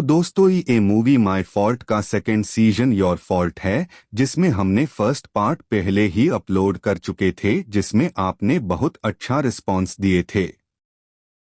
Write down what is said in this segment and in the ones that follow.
दोस्तों ये movie my fault का सेकंड सीजन योर फॉल्ट है, जिसमें हमने फर्स्ट पार्ट पहले ही अपलोड कर चुके थे, जिसमें आपने बहुत अच्छा रिस्पॉन्स दिए थे।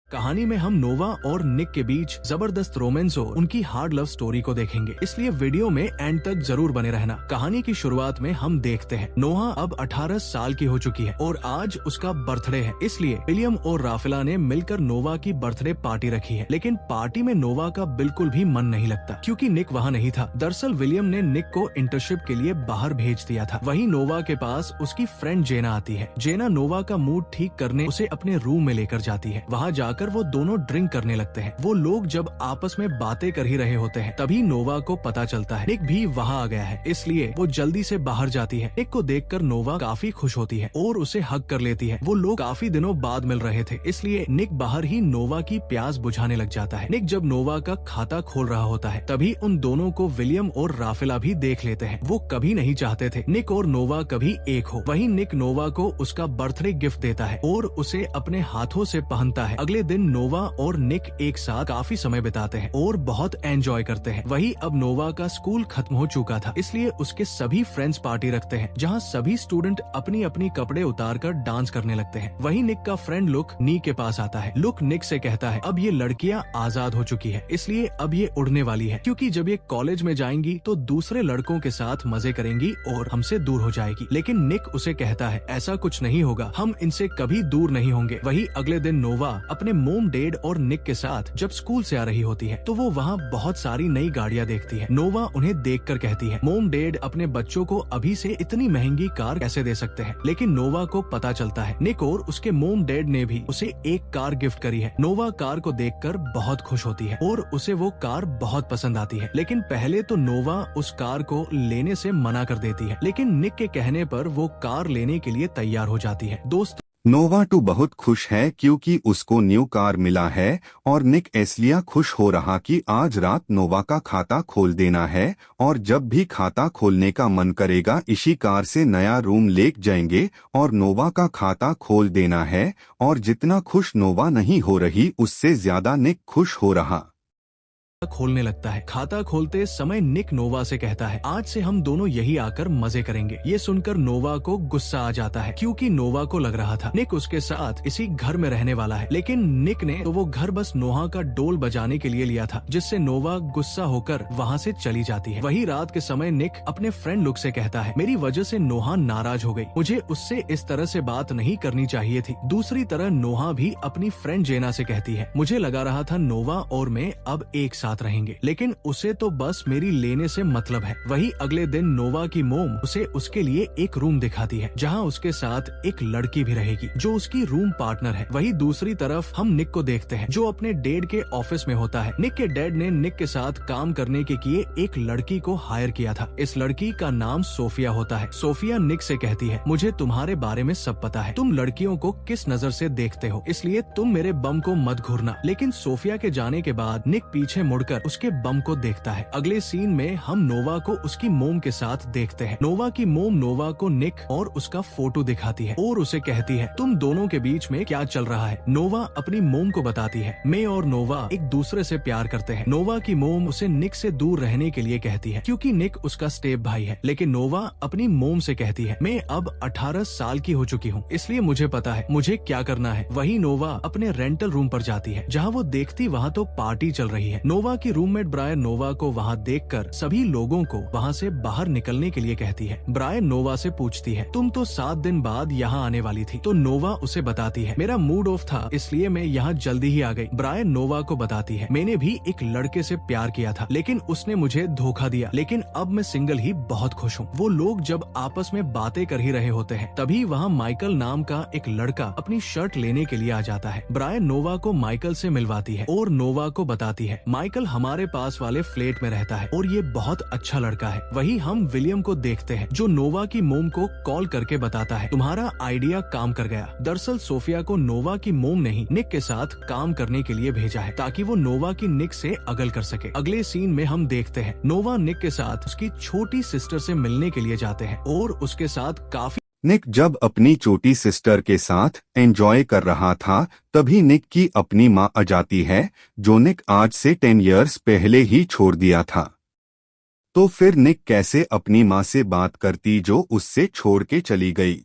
कहानी में हम नोवा और निक के बीच जबरदस्त रोमांस और उनकी हार्ड लव स्टोरी को देखेंगे, इसलिए वीडियो में एंड तक जरूर बने रहना। कहानी की शुरुआत में हम देखते हैं नोहा अब 18 साल की हो चुकी है और आज उसका बर्थडे है, इसलिए विलियम और राफेला ने मिलकर नोवा की बर्थडे पार्टी रखी है। लेकिन पार्टी में नोवा का बिल्कुल भी मन नहीं लगता क्योंकि निक वहाँ नहीं था। दरअसल विलियम ने निक को इंटर्नशिप के लिए बाहर भेज दिया था। वहीं नोवा के पास उसकी फ्रेंड जेना आती है। जेना नोवा का मूड ठीक करने उसे अपने रूम में लेकर जाती है। वहाँ जाकर वो दोनों ड्रिंक करने लगते हैं। वो लोग जब आपस में बातें कर ही रहे होते हैं तभी नोवा को पता चलता है निक भी वहाँ आ गया है, इसलिए वो जल्दी से बाहर जाती है। निक को देखकर नोवा काफी खुश होती है और उसे हग कर लेती है। वो लोग काफी दिनों बाद मिल रहे थे, इसलिए निक बाहर ही नोवा की प्यास बुझाने लग जाता है। निक जब नोवा का खाता खोल रहा होता है तभी उन दोनों को विलियम और राफेला भी देख लेते हैं। वो कभी नहीं चाहते थे निक और नोवा कभी एक हो। वहीं निक नोवा को उसका बर्थडे गिफ्ट देता है और उसे अपने हाथों से पहनता है। अगले दिन नोवा और निक एक साथ काफी समय बिताते हैं और बहुत एंजॉय करते हैं। वही अब नोवा का स्कूल खत्म हो चुका था, इसलिए उसके सभी फ्रेंड्स पार्टी रखते हैं जहां सभी स्टूडेंट अपनी अपनी कपड़े उतारकर डांस करने लगते हैं। वही निक का फ्रेंड लुक नी के पास आता है। लुक निक से कहता है अब ये लड़कियां आजाद हो चुकी है, इसलिए अब ये उड़ने वाली है, क्योंकि जब ये कॉलेज में जाएंगी तो दूसरे लड़कों के साथ मजे करेंगी और हमसे दूर हो जाएगी। लेकिन निक उसे कहता है ऐसा कुछ नहीं होगा, हम इनसे कभी दूर नहीं होंगे। वही अगले दिन नोवा अपने मोम डैड और निक के साथ जब स्कूल से आ रही होती है तो वो वहाँ बहुत सारी नई गाड़ियाँ देखती है। नोवा उन्हें देखकर कहती है मोम डैड अपने बच्चों को अभी से इतनी महंगी कार कैसे दे सकते हैं। लेकिन नोवा को पता चलता है निक और उसके मोम डैड ने भी उसे एक कार गिफ्ट करी है। नोवा कार को देखकर बहुत खुश होती है और उसे वो कार बहुत पसंद आती है। लेकिन पहले तो नोवा उस कार को लेने से मना कर देती है, लेकिन निक के कहने पर वो कार लेने के लिए तैयार हो जाती है। दोस्त नोवा टू बहुत खुश है क्योंकि उसको न्यू कार मिला है और निक इसलिए खुश हो रहा कि आज रात नोवा का खाता खोल देना है और जब भी खाता खोलने का मन करेगा इसी कार से नया रूम ले जाएंगे और नोवा का खाता खोल देना है। और जितना खुश नोवा नहीं हो रही उससे ज्यादा निक खुश हो रहा खोलने लगता है। खाता खोलते समय निक नोवा से कहता है आज से हम दोनों यही आकर मजे करेंगे। ये सुनकर नोवा को गुस्सा आ जाता है क्योंकि नोवा को लग रहा था निक उसके साथ इसी घर में रहने वाला है। लेकिन निक ने तो वो घर बस नोहा का डोल बजाने के लिए लिया था, जिससे नोवा गुस्सा होकर वहाँ से चली जाती है। वही रात के समय निक अपने फ्रेंड लुक से कहता है मेरी वजह से नोहा नाराज हो गई, मुझे उससे इस तरह से बात नहीं करनी चाहिए थी। दूसरी तरह नोहा भी अपनी फ्रेंड जेना से कहती है मुझे लगा रहा था नोवा और मैं अब एक साथ रहेंगे, लेकिन उसे तो बस मेरी लेने से मतलब है। वही अगले दिन नोवा की मोम उसे उसके लिए एक रूम दिखाती है जहां उसके साथ एक लड़की भी रहेगी जो उसकी रूम पार्टनर है। वही दूसरी तरफ हम निक को देखते हैं जो अपने डैड के ऑफिस में होता है। निक के डैड ने निक के साथ काम करने के लिए एक लड़की को हायर किया था। इस लड़की का नाम सोफिया होता है। सोफिया निक से कहती है मुझे तुम्हारे बारे में सब पता है, तुम लड़कियों को किस नजर से देखते हो, इसलिए तुम मेरे बम को मत घूरना। लेकिन सोफिया के जाने के बाद निक पीछे मुड़कर उसके बम को देखता है। अगले सीन में हम नोवा को उसकी मोम के साथ देखते हैं। नोवा की मोम नोवा को निक और उसका फोटो दिखाती है और उसे कहती है तुम दोनों के बीच में क्या चल रहा है। नोवा अपनी मोम को बताती है मैं और नोवा एक दूसरे से प्यार करते हैं। नोवा की मोम उसे निक से दूर रहने के लिए कहती है क्योंकि निक उसका स्टेप भाई है। लेकिन नोवा अपनी मोम से कहती है मैं अब 18 साल की हो चुकी हूँ, इसलिए मुझे पता है मुझे क्या करना है। वही नोवा अपने रेंटल रूम पर जाती है जहाँ वो देखती वहाँ तो पार्टी चल रही है। नोवा की रूममेट ब्रायन नोवा को वहाँ देखकर सभी लोगों को वहाँ से बाहर निकलने के लिए कहती है। ब्रायन नोवा से पूछती है तुम तो 7 दिन बाद यहाँ आने वाली थी, तो नोवा उसे बताती है मेरा मूड ऑफ था इसलिए मैं यहाँ जल्दी ही आ गई। ब्रायन नोवा को बताती है मैंने भी एक लड़के से प्यार किया था लेकिन उसने मुझे धोखा दिया, लेकिन अब मैं सिंगल ही बहुत खुश हूँ। वो लोग जब आपस में बातें कर ही रहे होते हैं तभी वहाँ माइकल नाम का एक लड़का अपनी शर्ट लेने के लिए आ जाता है। ब्रायन नोवा को माइकल से मिलवाती है और नोवा को बताती है माइकल हमारे पास वाले फ्लैट में रहता है और ये बहुत अच्छा लड़का है। वही हम विलियम को देखते हैं जो नोवा की मोम को कॉल करके बताता है तुम्हारा आइडिया काम कर गया। दरअसल सोफिया को नोवा की मोम ने ही निक के साथ काम करने के लिए भेजा है ताकि वो नोवा की निक से अगल कर सके। अगले सीन में हम देखते हैं नोवा निक के साथ उसकी छोटी सिस्टर से मिलने के लिए जाते हैं और उसके साथ काफी निक जब अपनी छोटी सिस्टर के साथ एंजॉय कर रहा था, तभी निक की अपनी माँ आ जाती है, जो निक आज से 10 इयर्स पहले ही छोड़ दिया था। तो फिर निक कैसे अपनी माँ से बात करती जो उससे छोड़ के चली गई।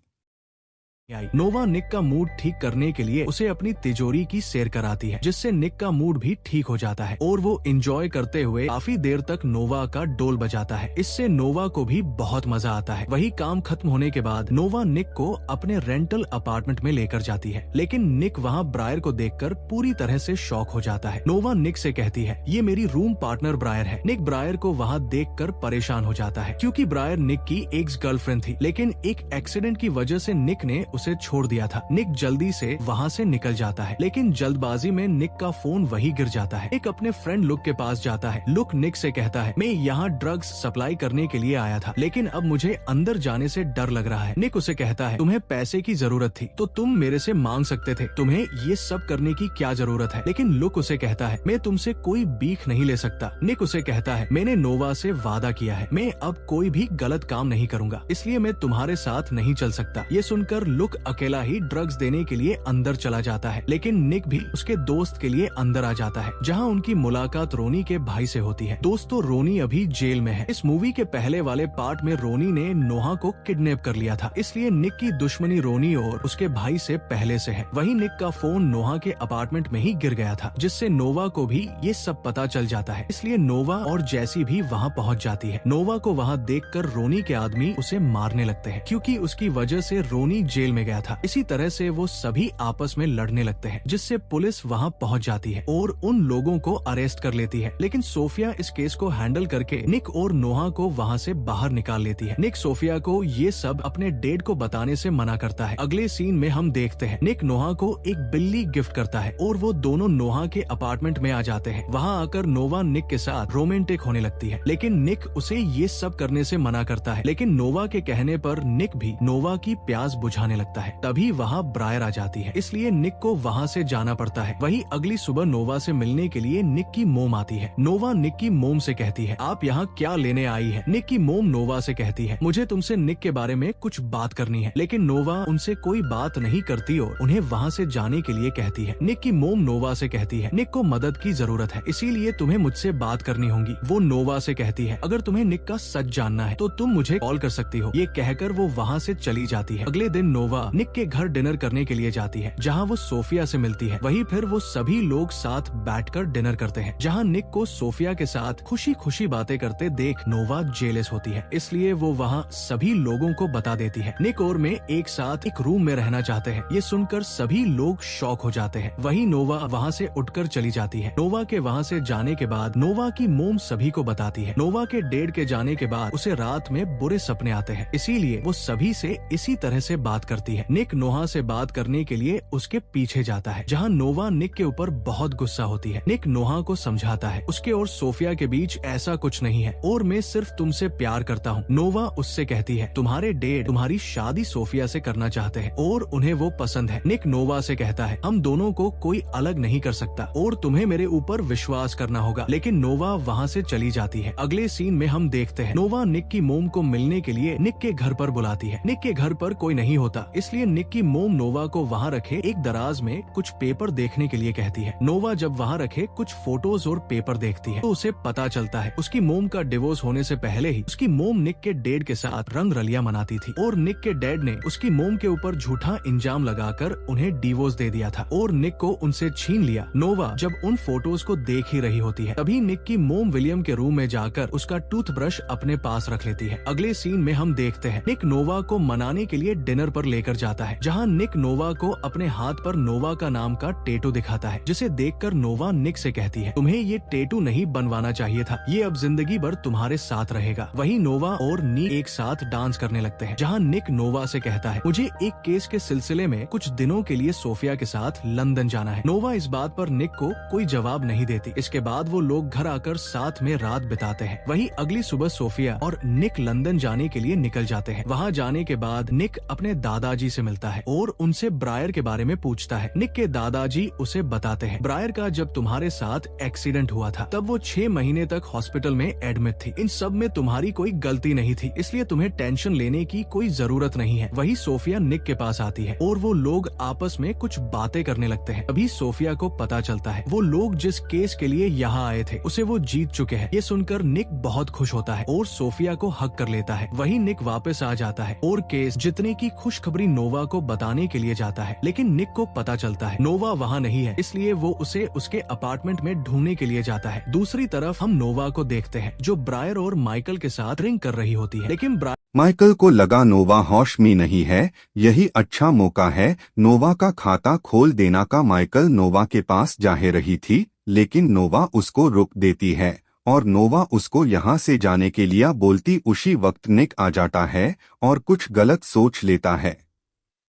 नोवा निक का मूड ठीक करने के लिए उसे अपनी तिजोरी की सैर कराती है, जिससे निक का मूड भी ठीक हो जाता है और वो एंजॉय करते हुए काफी देर तक नोवा का डोल बजाता है। इससे नोवा को भी बहुत मजा आता है। वही काम खत्म होने के बाद नोवा निक को अपने रेंटल अपार्टमेंट में लेकर जाती है, लेकिन निक वहाँ ब्रायर को देखकर पूरी तरह से शॉक हो जाता है। नोवा निक से कहती है, ये मेरी रूम पार्टनर ब्रायर है। निक ब्रायर को वहाँ देखकर परेशान हो जाता है, क्योंकि ब्रायर निक की एक्स गर्लफ्रेंड थी, लेकिन एक एक्सीडेंट की वजह से निक ने उसे छोड़ दिया था। निक जल्दी से वहाँ से निकल जाता है, लेकिन जल्दबाजी में निक का फोन वहीं गिर जाता है। निक अपने फ्रेंड लुक के पास जाता है। लुक निक से कहता है, मैं यहाँ ड्रग्स सप्लाई करने के लिए आया था, लेकिन अब मुझे अंदर जाने से डर लग रहा है। निक उसे कहता है, तुम्हें पैसे की जरूरत थी तो तुम मेरे से मांग सकते थे, तुम्हें ये सब करने की क्या जरूरत है। लेकिन लुक उसे कहता है, मैं तुमसे कोई बीख नहीं ले सकता। निक उसे कहता है, मैंने नोवा से वादा किया है, मैं अब कोई भी गलत काम नहीं करूंगा, इसलिए मैं तुम्हारे साथ नहीं चल सकता। ये सुनकर लुक अकेला ही ड्रग्स देने के लिए अंदर चला जाता है, लेकिन निक भी उसके दोस्त के लिए अंदर आ जाता है, जहां उनकी मुलाकात रोनी के भाई से होती है। दोस्तों, रोनी अभी जेल में है। इस मूवी के पहले वाले पार्ट में रोनी ने नोहा को किडनैप कर लिया था, इसलिए निक की दुश्मनी रोनी और उसके भाई से पहले से है। वहीं निक का फोन नोहा के अपार्टमेंट में ही गिर गया था, जिससे नोवा को भी ये सब पता चल जाता है, इसलिए नोवा और जैसी भी वहाँ पहुँच जाती है। नोवा को वहाँ देखकर रोनी के आदमी उसे मारने लगते हैं, क्योंकि उसकी वजह से रोनी जेल में गया था। इसी तरह से वो सभी आपस में लड़ने लगते हैं, जिससे पुलिस वहाँ पहुँच जाती है और उन लोगों को अरेस्ट कर लेती है। लेकिन सोफिया इस केस को हैंडल करके निक और नोहा को वहाँ से बाहर निकाल लेती है। निक सोफिया को ये सब अपने डेड को बताने से मना करता है। अगले सीन में हम देखते हैं, निक नोहा को एक बिल्ली गिफ्ट करता है और वो दोनों नोहा के अपार्टमेंट में आ जाते हैं। वहाँ आकर नोवा निक के साथ रोमांटिक होने लगती है, लेकिन निक उसे ये सब करने से मना करता है। लेकिन नोवा के कहने पर निक भी नोवा की प्यास बुझाने लगता है। तभी वहाँ ब्रायर आ जाती है, इसलिए निक को वहाँ से जाना पड़ता है। वही अगली सुबह नोवा से मिलने के लिए निक की मोम आती है। नोवा निक की मोम से कहती है, आप यहाँ क्या लेने आई है। निक की मोम नोवा से कहती है, मुझे तुमसे निक के बारे में कुछ बात करनी है। लेकिन नोवा उनसे कोई बात नहीं करती और उन्हें वहाँ से जाने के लिए कहती है। निक की मोम नोवा से कहती है, निक को मदद की जरूरत है, इसीलिए तुम्हें मुझसे बात करनी होगी। वो नोवा से कहती है, अगर तुम्हें निक का सच जानना है तो तुम मुझे कॉल कर सकती हो। ये कहकर वो वहाँ से चली जाती है। अगले दिन नोवा निक के घर डिनर करने के लिए जाती है, जहाँ वो सोफिया से मिलती है। वहीं फिर वो सभी लोग साथ बैठकर डिनर करते हैं, जहाँ निक को सोफिया के साथ खुशी खुशी बातें करते देख नोवा जेलस होती है, इसलिए वो वहाँ सभी लोगों को बता देती है। निक और मैं एक साथ एक रूम में रहना चाहते हैं। ये सुनकर सभी लोग शॉक हो जाते हैं। वहीं नोवा वहाँ से उठकर चली जाती है। नोवा के वहाँ से जाने के बाद नोवा की मोम सभी को बताती है। नोवा के डेड के जाने के बाद उसे रात में बुरे सपने आते हैं, इसीलिए वो सभी से इसी तरह से बात करती है। निक नोहा से बात करने के लिए उसके पीछे जाता है, जहाँ नोवा निक के ऊपर बहुत गुस्सा होती है। निक नोहा को समझाता है, उसके और सोफिया के बीच ऐसा कुछ नहीं है और मैं सिर्फ तुमसे प्यार करता हूँ। नोवा उससे कहती है, तुम्हारे डेड तुम्हारी शादी सोफिया से करना चाहते हैं और उन्हें वो पसंद है। निक नोवा से कहता है, हम दोनों को कोई अलग नहीं कर सकता और तुम्हें मेरे ऊपर विश्वास करना होगा। लेकिन नोवा वहाँ से चली जाती है। अगले सीन में हम देखते हैं, नोवा निक की मोम को मिलने के लिए निक के घर पर बुलाती है। निक के घर पर कोई नहीं होता, इसलिए निक की मोम नोवा को वहाँ रखे एक दराज में कुछ पेपर देखने के लिए कहती है। नोवा जब वहाँ रखे कुछ फोटोज और पेपर देखती है तो उसे पता चलता है उसकी मोम का डिवोर्स होने से पहले ही उसकी मोम निक के डेड के साथ रंग रलिया मनाती थी और निक के डैड ने उसकी मोम के ऊपर झूठा इंजाम लगाकर उन्हें डिवोर्स दे दिया था और निक को उनसे छीन लिया। नोवा जब उन फोटोज को देख ही रही होती है, तभी निक की मोम विलियम के रूम में जाकर उसका टूथब्रश अपने पास रख लेती है। अगले सीन में हम देखते हैं, निक नोवा को मनाने के लिए डिनर पर लेकर जाता है, जहाँ निक नोवा को अपने हाथ पर नोवा का नाम का टैटू दिखाता है, जिसे देखकर नोवा निक से कहती है, तुम्हें ये टैटू नहीं बनवाना चाहिए था, ये अब जिंदगी भर तुम्हारे साथ रहेगा। वहीं नोवा और नी एक साथ डांस करने लगते हैं, जहाँ निक नोवा से कहता है, मुझे एक केस के सिलसिले में कुछ दिनों के लिए सोफिया के साथ लंदन जाना है। नोवा इस बात पर निक को कोई जवाब नहीं देती। इसके बाद वो लोग घर आकर साथ में रात बिताते हैं। वहीं अगली सुबह सोफिया और निक लंदन जाने के लिए निकल जाते हैं। वहाँ जाने के बाद निक अपने दादा दादाजी से मिलता है और उनसे ब्रायर के बारे में पूछता है। निक के दादाजी उसे बताते हैं, ब्रायर का जब तुम्हारे साथ एक्सीडेंट हुआ था तब वो 6 महीने तक हॉस्पिटल में एडमिट थी। इन सब में तुम्हारी कोई गलती नहीं थी, इसलिए तुम्हें टेंशन लेने की कोई जरूरत नहीं है। वही सोफिया निक के पास आती है और वो लोग आपस में कुछ बातें करने लगते हैं। अभी सोफिया को पता चलता है वो लोग जिस केस के लिए यहाँ आए थे उसे वो जीत चुके हैं। ये सुनकर निक बहुत खुश होता है और सोफिया को हक कर लेता है। वही निक वापस आ जाता है और केस जीतने की खुशखबरी नोवा को बताने के लिए जाता है, लेकिन निक को पता चलता है नोवा वहाँ नहीं है, इसलिए वो उसे उसके अपार्टमेंट में ढूंढने के लिए जाता है। दूसरी तरफ हम नोवा को देखते हैं जो ब्रायर और माइकल के साथ ड्रिंक कर रही होती है, लेकिन माइकल को लगा नोवा होश में नहीं है, यही अच्छा मौका है नोवा का खाता खोल देना का। माइकल नोवा के पास जा रही थी, लेकिन नोवा उसको रोक देती है और नोवा उसको यहाँ से जाने के लिए बोलती उसी वक्त निक आ जाता है और कुछ गलत सोच लेता है।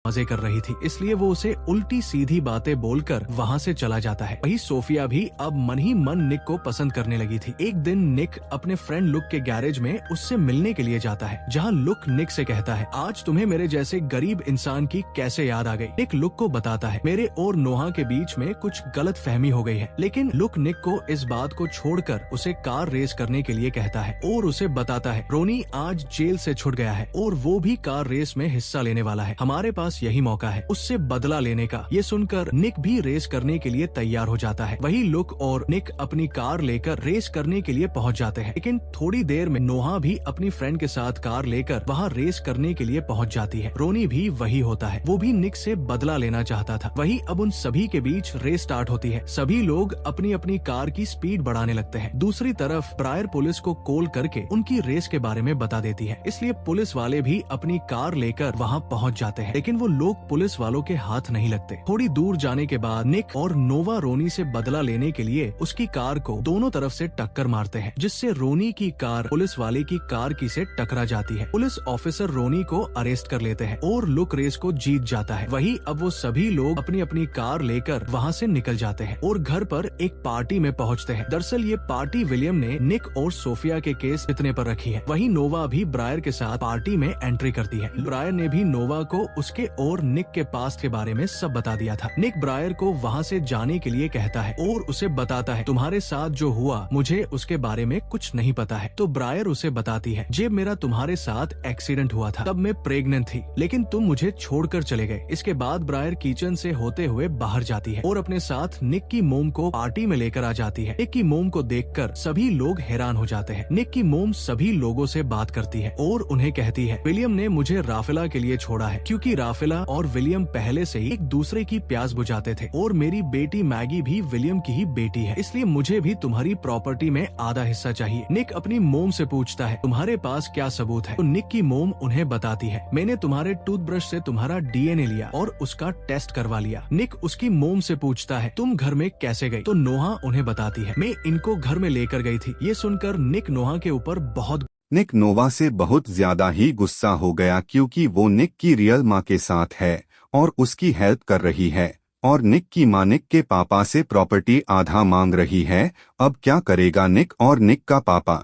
मजे कर रही थी, इसलिए वो उसे उल्टी सीधी बातें बोलकर वहाँ से चला जाता है। वही सोफिया भी अब मन ही मन निक को पसंद करने लगी थी। एक दिन निक अपने फ्रेंड लुक के गैरेज में उससे मिलने के लिए जाता है, जहाँ लुक निक से कहता है, आज तुम्हें मेरे जैसे गरीब इंसान की कैसे याद आ गई। निक लुक को बताता है, मेरे और नोहा के बीच में कुछ गलत फहमी हो गई है, लेकिन लुक निक को इस बात को छोड़कर उसे कार रेस करने के लिए कहता है और उसे बताता है रोनी आज जेल से छूट गया है और वो भी कार रेस में हिस्सा लेने वाला है। हमारे पास यही मौका है उससे बदला लेने का। ये सुनकर निक भी रेस करने के लिए तैयार हो जाता है। वही लुक और निक अपनी कार लेकर रेस करने के लिए पहुंच जाते हैं, लेकिन थोड़ी देर में नोहा भी अपनी फ्रेंड के साथ कार लेकर वहां रेस करने के लिए पहुंच जाती है। रोनी भी वही होता है, वो भी निक से बदला लेना चाहता था। वही अब उन सभी के बीच रेस स्टार्ट होती है। सभी लोग अपनी अपनी कार की स्पीड बढ़ाने लगते हैं। दूसरी तरफ ब्रायर पुलिस को कॉल करके उनकी रेस के बारे में बता देती है, इसलिए पुलिस वाले भी अपनी कार लेकर वहां पहुंच जाते हैं, लेकिन वो लोग पुलिस वालों के हाथ नहीं लगते। थोड़ी दूर जाने के बाद निक और नोवा रोनी से बदला लेने के लिए उसकी कार को दोनों तरफ से टक्कर मारते हैं, जिससे रोनी की कार पुलिस वाले की कार की से टकरा जाती है। पुलिस ऑफिसर रोनी को अरेस्ट कर लेते हैं और लुक रेस को जीत जाता है। वही अब वो सभी लोग अपनी अपनी कार लेकर वहाँ से निकल जाते हैं और घर पर एक पार्टी में पहुँचते हैं। दरअसल ये पार्टी विलियम ने निक और सोफिया के केस जीतने पर रखी है। वही नोवा भी ब्रायर के साथ पार्टी में एंट्री करती है। ब्रायर ने भी नोवा को उसके और निक के पास्ट के बारे में सब बता दिया था। निक ब्रायर को वहाँ से जाने के लिए कहता है और उसे बताता है, तुम्हारे साथ जो हुआ मुझे उसके बारे में कुछ नहीं पता है। तो ब्रायर उसे बताती है, जब मेरा तुम्हारे साथ एक्सीडेंट हुआ था तब मैं प्रेग्नेंट थी, लेकिन तुम मुझे छोड़कर चले गए। इसके बाद ब्रायर किचन से होते हुए बाहर जाती है और अपने साथ निक की मोम को पार्टी में लेकर आ जाती है। निक की मोम को देखकर सभी लोग हैरान हो जाते हैं। निक की मोम सभी लोगों से बात करती है और उन्हें कहती है, विलियम ने मुझे राफेला के लिए छोड़ा है, क्योंकि राफेला और विलियम पहले से ही एक दूसरे की प्यास बुझाते थे और मेरी बेटी मैगी भी विलियम की ही बेटी है, इसलिए मुझे भी तुम्हारी प्रॉपर्टी में आधा हिस्सा चाहिए। निक अपनी मोम से पूछता है, तुम्हारे पास क्या सबूत है? तो निक की मोम उन्हें बताती है, मैंने तुम्हारे टूथब्रश से तुम्हारा डीएनए लिया और उसका टेस्ट करवा लिया। निक उसकी मोम से पूछता है, तुम घर में कैसे गई? तो नोहा उन्हें बताती है, मैं इनको घर में लेकर गई थी। ये सुनकर निक नोहा के ऊपर बहुत निक नोवा से बहुत ज्यादा ही गुस्सा हो गया, क्योंकि वो निक की रियल माँ के साथ है और उसकी हेल्प कर रही है और निक की माँ निक के पापा से प्रॉपर्टी आधा मांग रही है। अब क्या करेगा निक और निक का पापा?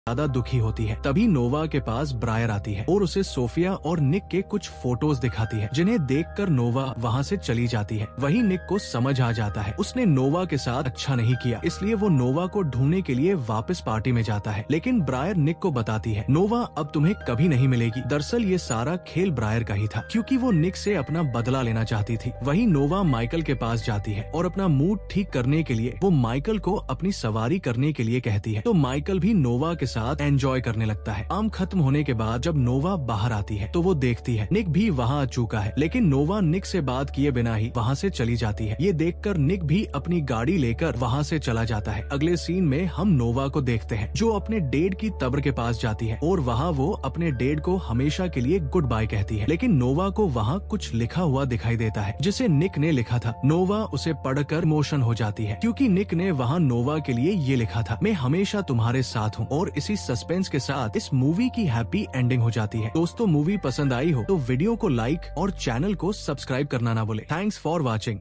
ज्यादा दुखी होती है। तभी नोवा के पास ब्रायर आती है और उसे सोफिया और निक के कुछ फोटोज दिखाती है, जिन्हें देखकर नोवा वहाँ से चली जाती है। वहीं निक को समझ आ जाता है उसने नोवा के साथ अच्छा नहीं किया, इसलिए वो नोवा को ढूंढने के लिए वापस पार्टी में जाता है। लेकिन ब्रायर निक को बताती है, नोवा अब तुम्हें कभी नहीं मिलेगी। दरअसल ये सारा खेल ब्रायर का ही था, क्योंकि वो निक से अपना बदला लेना चाहती थी। वहीं नोवा माइकल के पास जाती है और अपना मूड ठीक करने के लिए वो माइकल को अपनी सवारी करने के लिए कहती है। तो माइकल भी नोवा के साथ एंजॉय करने लगता है। काम खत्म होने के बाद जब नोवा बाहर आती है तो वो देखती है निक भी वहाँ आ चुका है, लेकिन नोवा निक से बात किए बिना ही वहाँ से चली जाती है। ये देखकर निक भी अपनी गाड़ी लेकर वहाँ से चला जाता है। अगले सीन में हम नोवा को देखते हैं जो अपने डेड की कब्र के पास जाती है और वहाँ वो अपने डेड को हमेशा के लिए गुड बाय कहती है। लेकिन नोवा को वहाँ कुछ लिखा हुआ दिखाई देता है जिसे निक ने लिखा था। नोवा उसे पढ़कर इमोशन हो जाती है, क्योंकि निक ने वहाँ नोवा के लिए ये लिखा था, मैं हमेशा तुम्हारे साथ हूँ। और इसी सस्पेंस के साथ इस मूवी की हैप्पी एंडिंग हो जाती है। दोस्तों, मूवी पसंद आई हो तो वीडियो को लाइक और चैनल को सब्सक्राइब करना ना भूले। Thanks for watching.